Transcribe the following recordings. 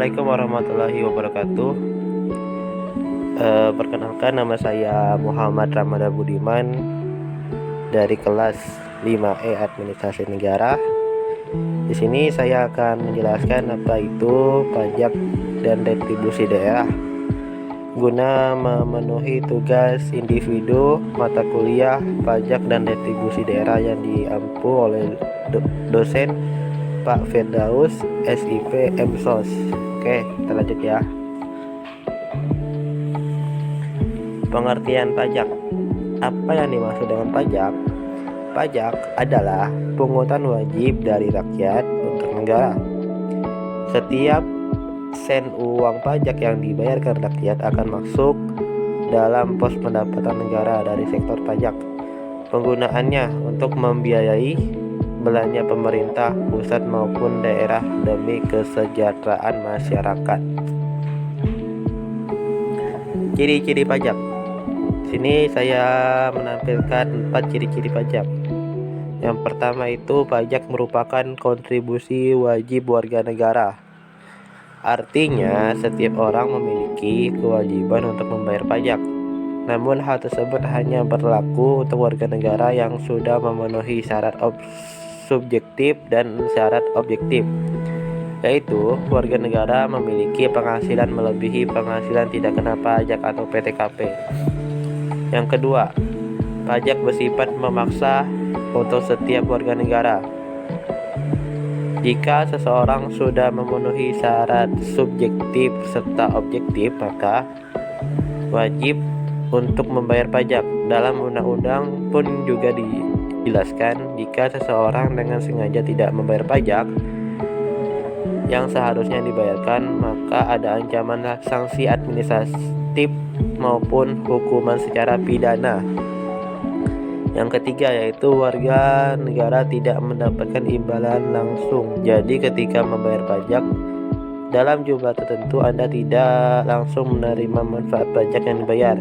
Assalamualaikum warahmatullahi wabarakatuh. Perkenalkan, nama saya Muhammad Ramadan Budiman dari kelas 5E Administrasi Negara. Di sini saya akan menjelaskan apa itu pajak dan retribusi daerah guna memenuhi tugas individu mata kuliah pajak dan retribusi daerah yang diampu oleh dosen Pak Firdaus SIP MSOS. Oke, kita lanjut ya. Pengertian pajak. Apa yang dimaksud dengan pajak? Pajak adalah pungutan wajib dari rakyat untuk negara. Setiap sen uang pajak yang dibayarkan rakyat akan masuk dalam pos pendapatan negara dari sektor pajak. Penggunaannya untuk membiayai belanja pemerintah pusat maupun daerah demi kesejahteraan masyarakat. Ciri-ciri pajak. Sini saya menampilkan 4 ciri-ciri pajak. Yang pertama itu pajak merupakan kontribusi wajib warga negara. Artinya setiap orang memiliki kewajiban untuk membayar pajak. Namun hal tersebut hanya berlaku untuk warga negara yang sudah memenuhi syarat subjektif dan syarat objektif, yaitu warga negara memiliki penghasilan melebihi penghasilan tidak kena pajak atau PTKP. Yang kedua, pajak bersifat memaksa untuk setiap warga negara. Jika seseorang sudah memenuhi syarat subjektif serta objektif, maka wajib untuk membayar pajak. Dalam undang-undang pun juga dijelaskan jika seseorang dengan sengaja tidak membayar pajak yang seharusnya dibayarkan, maka ada ancaman sanksi administratif maupun hukuman secara pidana. Yang ketiga yaitu warga negara tidak mendapatkan imbalan langsung. Jadi ketika membayar pajak dalam jumlah tertentu, Anda tidak langsung menerima manfaat pajak yang dibayar.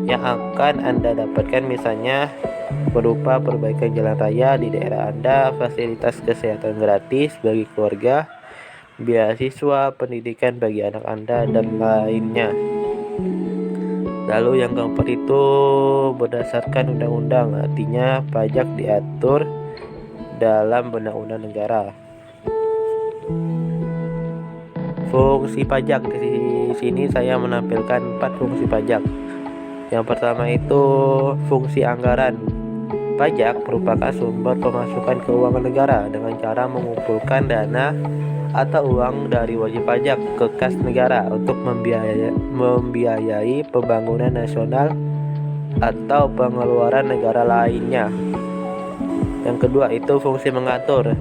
Yang akan Anda dapatkan misalnya berupa perbaikan jalan raya di daerah Anda, fasilitas kesehatan gratis bagi keluarga, beasiswa pendidikan bagi anak Anda, dan lainnya. Lalu yang keempat itu berdasarkan undang-undang, artinya pajak diatur dalam undang-undang negara. Fungsi pajak. Di sini saya menampilkan 4 fungsi pajak. Yang pertama itu fungsi anggaran. Pajak merupakan sumber pemasukan keuangan negara dengan cara mengumpulkan dana atau uang dari wajib pajak ke kas negara untuk membiayai pembangunan nasional atau pengeluaran negara lainnya. Yang kedua itu fungsi mengatur.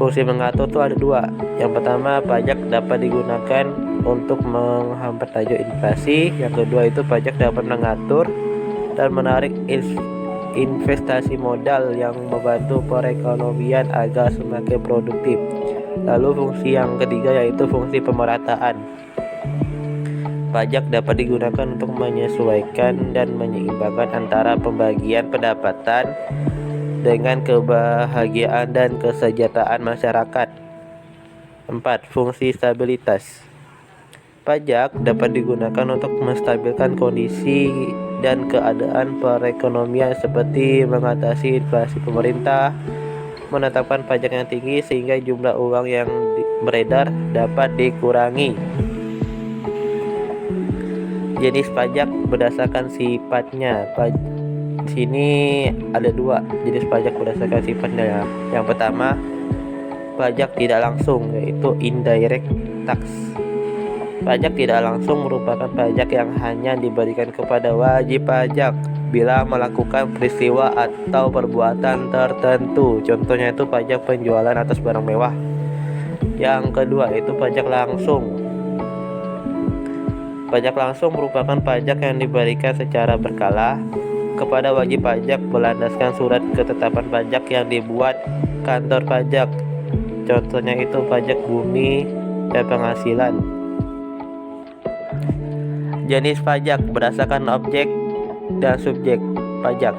Fungsi mengatur itu ada 2. Yang pertama, pajak dapat digunakan untuk menghambat laju inflasi. Yang kedua itu pajak dapat mengatur dan menarik investasi modal yang membantu perekonomian agar semakin produktif. Lalu fungsi yang ketiga yaitu fungsi pemerataan. Pajak dapat digunakan untuk menyesuaikan dan menyeimbangkan antara pembagian pendapatan dengan kebahagiaan dan kesejahteraan masyarakat. 4. Fungsi stabilitas. Pajak dapat digunakan untuk menstabilkan kondisi dan keadaan perekonomian seperti mengatasi inflasi pemerintah, menetapkan pajak yang tinggi sehingga jumlah uang yang beredar dapat dikurangi. Jenis pajak berdasarkan sifatnya. Di sini ada 2 jenis pajak berdasarkan sifatnya. Yang pertama, pajak tidak langsung, yaitu indirect tax. Pajak tidak langsung merupakan pajak yang hanya diberikan kepada wajib pajak bila melakukan peristiwa atau perbuatan tertentu. Contohnya itu pajak penjualan atas barang mewah. Yang kedua itu pajak langsung. Pajak langsung merupakan pajak yang diberikan secara berkala kepada wajib pajak berlandaskan surat ketetapan pajak yang dibuat kantor pajak. Contohnya itu pajak bumi dan penghasilan. Jenis pajak berdasarkan objek dan subjek pajak.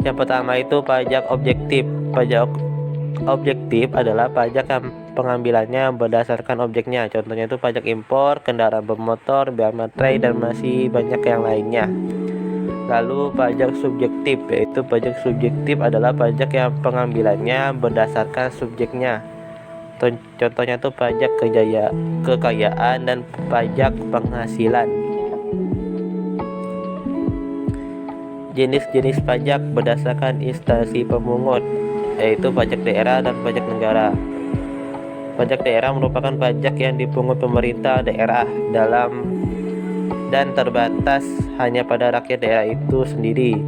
Yang pertama itu pajak objektif. Pajak objektif adalah pajak yang pengambilannya berdasarkan objeknya. Contohnya itu pajak impor, kendaraan bermotor, biaya materai, dan masih banyak yang lainnya. Lalu pajak subjektif, yaitu pajak subjektif adalah pajak yang pengambilannya berdasarkan subjeknya. Contohnya itu pajak kekayaan dan pajak penghasilan. Jenis-jenis pajak berdasarkan instansi pemungut, yaitu pajak daerah dan pajak negara. Pajak daerah merupakan pajak yang dipungut pemerintah daerah dan terbatas hanya pada rakyat daerah itu sendiri,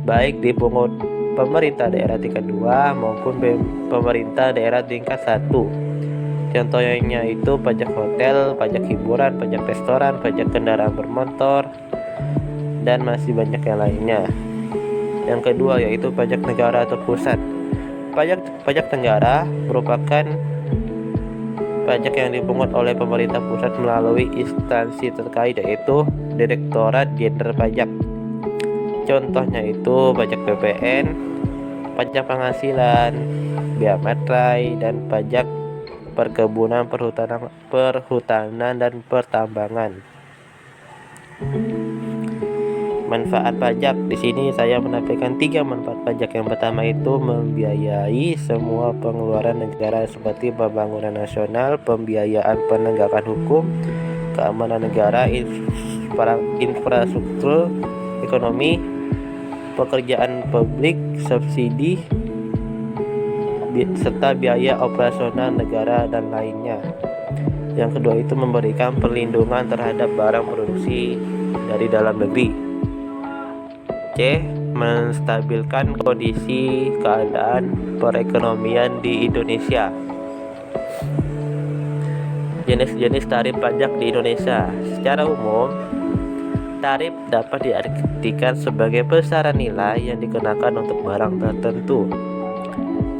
baik dipungut pemerintah daerah tingkat 2 maupun pemerintah daerah tingkat 1. Contohnya itu pajak hotel, pajak hiburan, pajak restoran, pajak kendaraan bermotor, dan masih banyak yang lainnya. Yang kedua yaitu pajak negara atau pusat. Pajak negara merupakan pajak yang dipungut oleh pemerintah pusat melalui instansi terkait, yaitu Direktorat Jenderal Pajak. Contohnya itu pajak PPN, pajak penghasilan, biaya materai, dan pajak perkebunan, perhutanan, dan pertambangan. Manfaat pajak. Di sini saya menampilkan 3 manfaat pajak. Yang pertama itu membiayai semua pengeluaran negara seperti pembangunan nasional, pembiayaan penegakan hukum, keamanan negara, infrastruktur ekonomi, pekerjaan publik, subsidi, serta biaya operasional negara dan lainnya. Yang kedua itu memberikan perlindungan terhadap barang produksi dari dalam negeri. C. Menstabilkan kondisi keadaan perekonomian di Indonesia. Jenis-jenis tarif pajak di Indonesia. Secara umum, tarif dapat diartikan sebagai besaran nilai yang dikenakan untuk barang tertentu.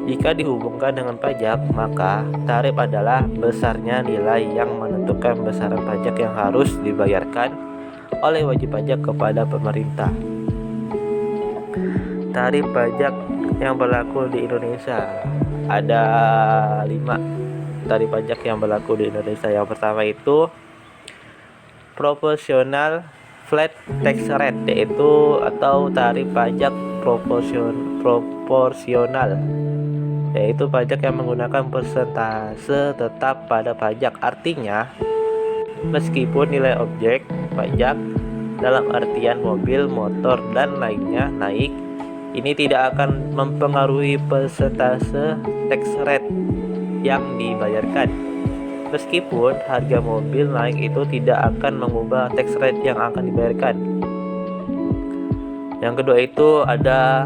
Jika dihubungkan dengan pajak, maka tarif adalah besarnya nilai yang menentukan besaran pajak yang harus dibayarkan oleh wajib pajak kepada pemerintah. Tarif pajak yang berlaku di Indonesia. Ada 5 tarif pajak yang berlaku di Indonesia. Yang pertama itu proporsional flat tax rate, yaitu atau tarif pajak proporsional, yaitu pajak yang menggunakan persentase tetap pada pajak. Artinya, meskipun nilai objek pajak dalam artian mobil, motor, dan lainnya naik, ini tidak akan mempengaruhi persentase tax rate yang dibayarkan. Meskipun harga mobil naik, itu tidak akan mengubah tax rate yang akan dibayarkan. Yang kedua itu ada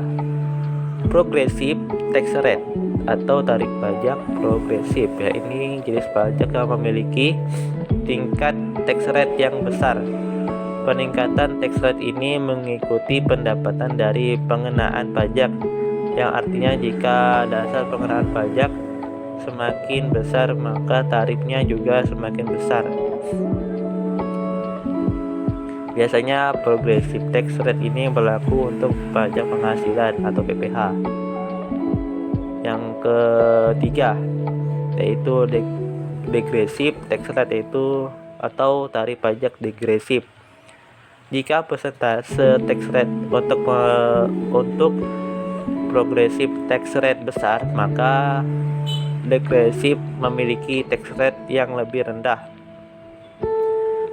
progressive tax rate atau tarif pajak progresif. Ya, ini jenis pajak yang memiliki tingkat tax rate yang besar. Peningkatan tax rate ini mengikuti pendapatan dari pengenaan pajak, yang artinya jika dasar pengenaan pajak semakin besar, maka tarifnya juga semakin besar. Biasanya progressive tax rate ini berlaku untuk pajak penghasilan atau PPh. Yang ketiga yaitu degresif tax rate, yaitu atau tarif pajak degresif. Jika persentase tax rate untuk progressive tax rate besar, maka degresif memiliki tax rate yang lebih rendah.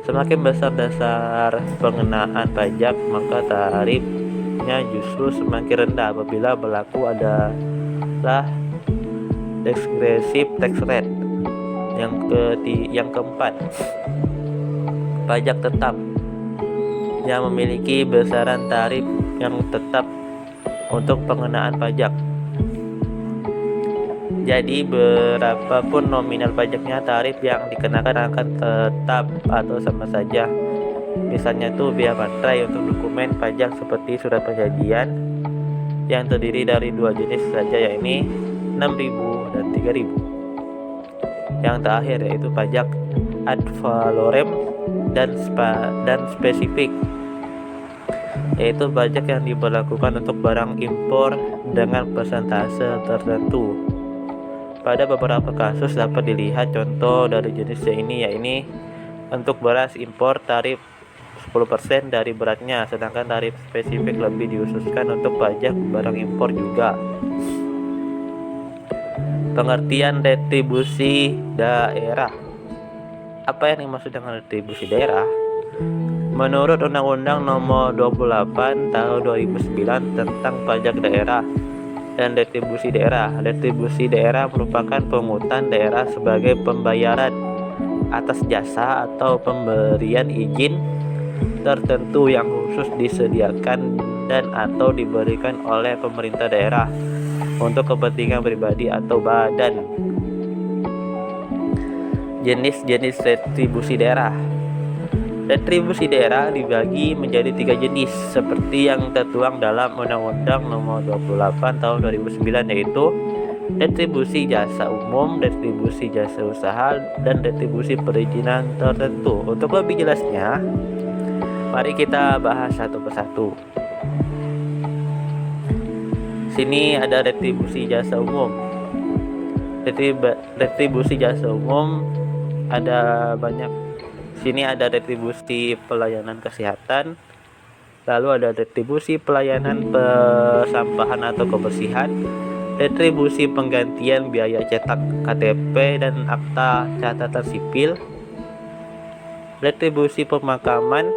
Semakin besar dasar pengenaan pajak, maka tarifnya justru semakin rendah apabila berlaku adalah degresif tax rate. Yang keempat, pajak tetap, yang memiliki besaran tarif yang tetap untuk pengenaan pajak. Jadi berapapun nominal pajaknya, tarif yang dikenakan akan tetap atau sama saja. Misalnya tuh biaya materai untuk dokumen pajak seperti surat perjanjian yang terdiri dari 2 jenis saja, yaitu 6.000 dan 3.000. Yang terakhir yaitu pajak ad valorem dan spesifik, yaitu pajak yang diberlakukan untuk barang impor dengan persentase tertentu. Pada beberapa kasus dapat dilihat contoh dari jenisnya ini, yakni untuk beras impor tarif 10% dari beratnya, sedangkan tarif spesifik lebih diususkan untuk pajak barang impor juga. Pengertian retribusi daerah. Apa yang dimaksud dengan retribusi daerah? Menurut Undang-Undang Nomor 28 Tahun 2009 tentang pajak daerah dan retribusi daerah. Retribusi daerah merupakan pungutan daerah sebagai pembayaran atas jasa atau pemberian izin tertentu yang khusus disediakan dan atau diberikan oleh pemerintah daerah untuk kepentingan pribadi atau badan. Jenis-jenis retribusi daerah. Retribusi daerah dibagi menjadi 3 jenis seperti yang tertuang dalam Undang-Undang Nomor 28 Tahun 2009, yaitu retribusi jasa umum, retribusi jasa usaha, dan retribusi perizinan tertentu. Untuk lebih jelasnya, mari kita bahas satu persatu. Sini ada retribusi jasa umum. Retribusi jasa umum ada banyak. Sini ada retribusi pelayanan kesehatan, lalu ada retribusi pelayanan persampahan atau kebersihan, retribusi penggantian biaya cetak KTP dan akta catatan sipil, retribusi pemakaman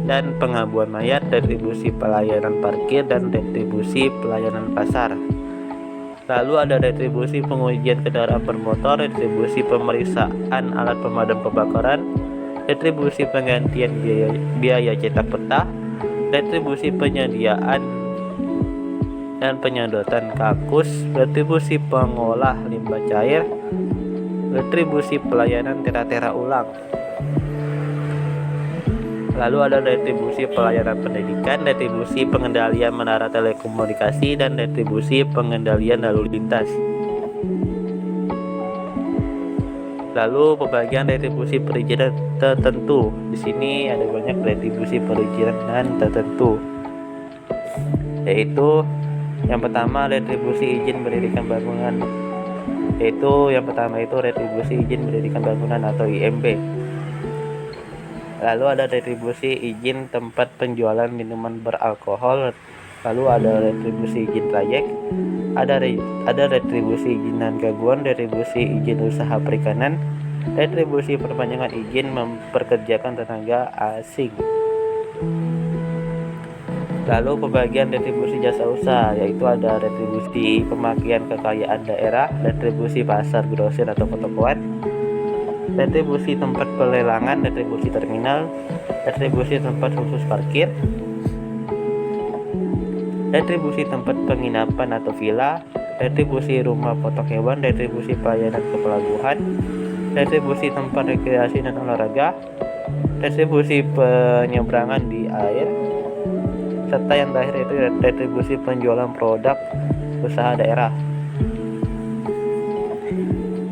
dan pengabuan mayat, retribusi pelayanan parkir, dan retribusi pelayanan pasar. Lalu ada retribusi pengujian kendaraan bermotor, retribusi pemeriksaan alat pemadam kebakaran, retribusi penggantian biaya cetak peta, retribusi penyediaan dan penyedotan kakus, retribusi pengolah limbah cair, retribusi pelayanan tera-tera ulang. Lalu ada retribusi pelayanan pendidikan, retribusi pengendalian menara telekomunikasi, dan retribusi pengendalian lalu lintas. Lalu pembagian retribusi perizinan tertentu. Di sini ada banyak retribusi perizinan tertentu, yaitu yang pertama retribusi izin mendirikan bangunan. Yang pertama itu retribusi izin mendirikan bangunan atau IMB. Lalu ada retribusi izin tempat penjualan minuman beralkohol. Lalu ada retribusi izin trayek, ada retribusi izinan gangguan, retribusi izin usaha perikanan, retribusi perpanjangan izin memperkerjakan tenaga asing. Lalu pembagian retribusi jasa usaha, yaitu ada retribusi pemakaian kekayaan daerah, retribusi pasar grosir atau pertokoan, retribusi tempat pelelangan, retribusi terminal, retribusi tempat khusus parkir, retribusi tempat penginapan atau villa, retribusi rumah potong hewan, retribusi pelayanan ke pelabuhan, retribusi tempat rekreasi dan olahraga, retribusi penyeberangan di air, serta yang terakhir itu retribusi penjualan produk usaha daerah.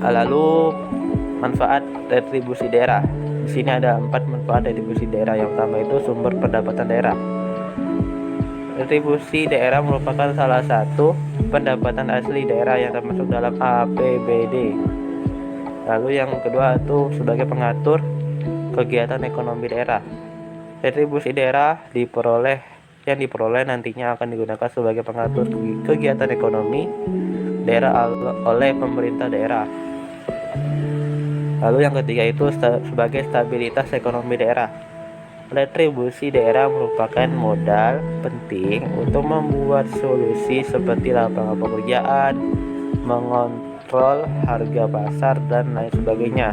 Lalu manfaat retribusi daerah. Di sini ada 4 manfaat retribusi daerah. Yang pertama itu sumber pendapatan daerah. Retribusi daerah merupakan salah satu pendapatan asli daerah yang termasuk dalam APBD. Lalu yang kedua itu sebagai pengatur kegiatan ekonomi daerah. Retribusi daerah yang diperoleh nantinya akan digunakan sebagai pengatur kegiatan ekonomi daerah oleh pemerintah daerah. Lalu yang ketiga itu sebagai stabilitas ekonomi daerah. Retribusi daerah merupakan modal penting untuk membuat solusi seperti lapangan pekerjaan, mengontrol harga pasar, dan lain sebagainya.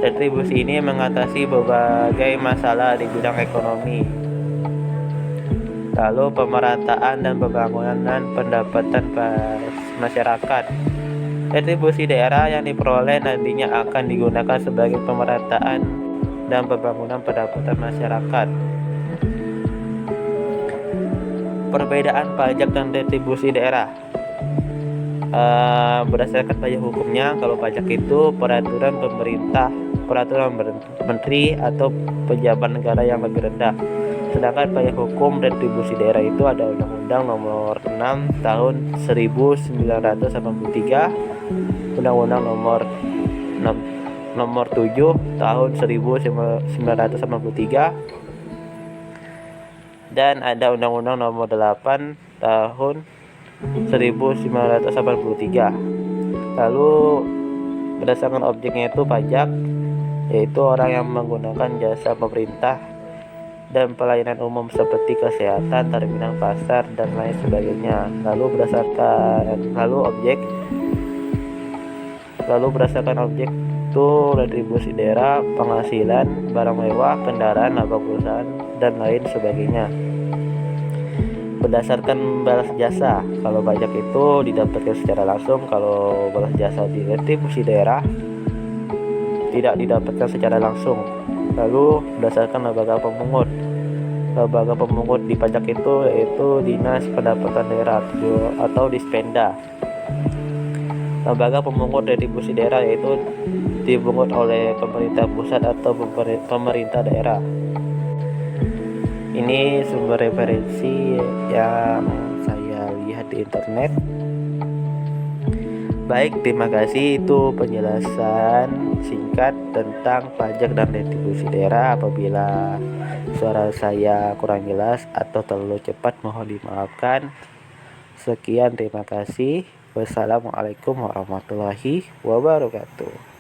Retribusi ini mengatasi berbagai masalah di bidang ekonomi. Lalu pemerataan dan pembangunan pendapatan masyarakat. Retribusi daerah yang diperoleh nantinya akan digunakan sebagai pemerataan dan pembangunan pendapatan masyarakat. Perbedaan pajak dan retribusi daerah. Berdasarkan pajak hukumnya, kalau pajak itu peraturan pemerintah, peraturan menteri atau pejabat negara yang lebih rendah. Sedangkan pajak hukum retribusi daerah itu ada Undang-Undang Nomor 6 Tahun 1983 Undang-Undang nomor 7 tahun 1993, dan ada Undang-Undang nomor 8 tahun 1983. Lalu berdasarkan objeknya itu pajak, yaitu orang yang menggunakan jasa pemerintah dan pelayanan umum seperti kesehatan, terminal, pasar, dan lain sebagainya. Lalu berdasarkan objek itu retribusi daerah, penghasilan, barang mewah, kendaraan, laba perusahaan, dan lain sebagainya. Berdasarkan balas jasa, kalau pajak itu didapatkan secara langsung, kalau balas jasa di retribusi daerah tidak didapatkan secara langsung. Lalu berdasarkan lembaga pemungut di pajak itu yaitu Dinas Pendapatan Daerah atau Dispenda. Lembaga pemungut retribusi daerah yaitu dipungut oleh pemerintah pusat atau pemerintah daerah. Ini sumber referensi yang saya lihat di internet. Baik, terima kasih. Itu penjelasan singkat tentang pajak dan retribusi daerah. Apabila suara saya kurang jelas atau terlalu cepat, mohon dimaafkan. Sekian, terima kasih. Wassalamualaikum warahmatullahi wabarakatuh.